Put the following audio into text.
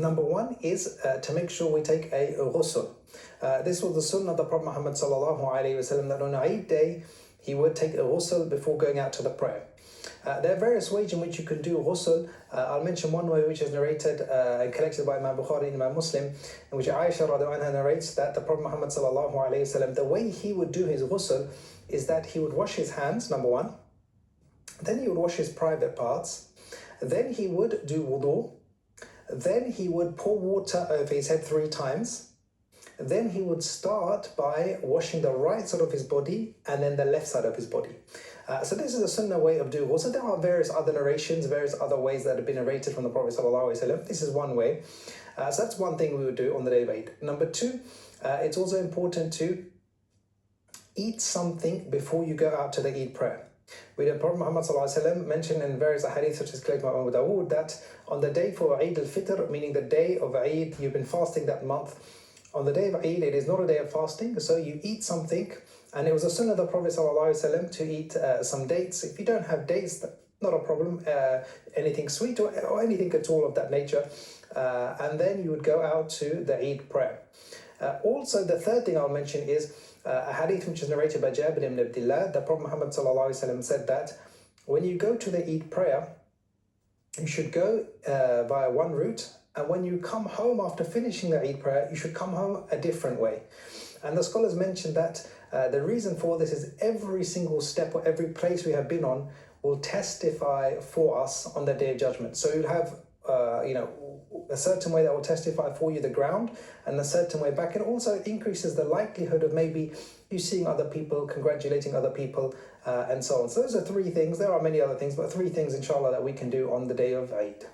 Number one is to make sure we take a ghusl. This was the sunnah of the Prophet Muhammad sallallahu alaihi wasallam, that on Eid day he would take a ghusl before going out to the prayer. There are various ways in which you can do ghusl. I'll mention one way which is narrated and collected by Imam Bukhari and Imam Muslim, in which Aisha radiallahu anha narrates that the Prophet Muhammad sallallahu alaihi wasallam, the way he would do his ghusl is that he would wash his hands, number one, then he would wash his private parts, then he would do wudu, then he would pour water over his head 3 times, then he would start by washing the right side of his body and then the left side of his body. So this is a sunnah way of doing ghusl. There are various other narrations, various other ways that have been narrated from the Prophet ﷺ. This is one way. So that's one thing we would do on the day of Eid. Number 2, it's also important to eat something before you go out to the Eid prayer. We the Prophet Muhammad ﷺ mentioned in various hadiths such as collected by Abu Dawood that on the day for Eid al-Fitr, meaning the day of Eid, you've been fasting that month. On the day of Eid, it is not a day of fasting, so you eat something. And it was a sunnah of the Prophet ﷺ to eat some dates. If you don't have dates, not a problem. Anything sweet or anything at all of that nature. And then you would go out to the Eid prayer. Also, the third thing I'll mention is a hadith which is narrated by Jabir ibn Abdullah. The Prophet Muhammad ﷺ said that when you go to the Eid prayer, you should go via one route. And when you come home after finishing the Eid prayer, you should come home a different way. And the scholars mentioned that the reason for this is every single step or every place we have been on will testify for us on the Day of Judgment. So you'll have, a certain way that will testify for you the ground, and a certain way back. It also increases the likelihood of maybe you seeing other people, congratulating other people, and so on. So those are 3 things. There are many other things, but 3 things, inshallah, that we can do on the day of Eid.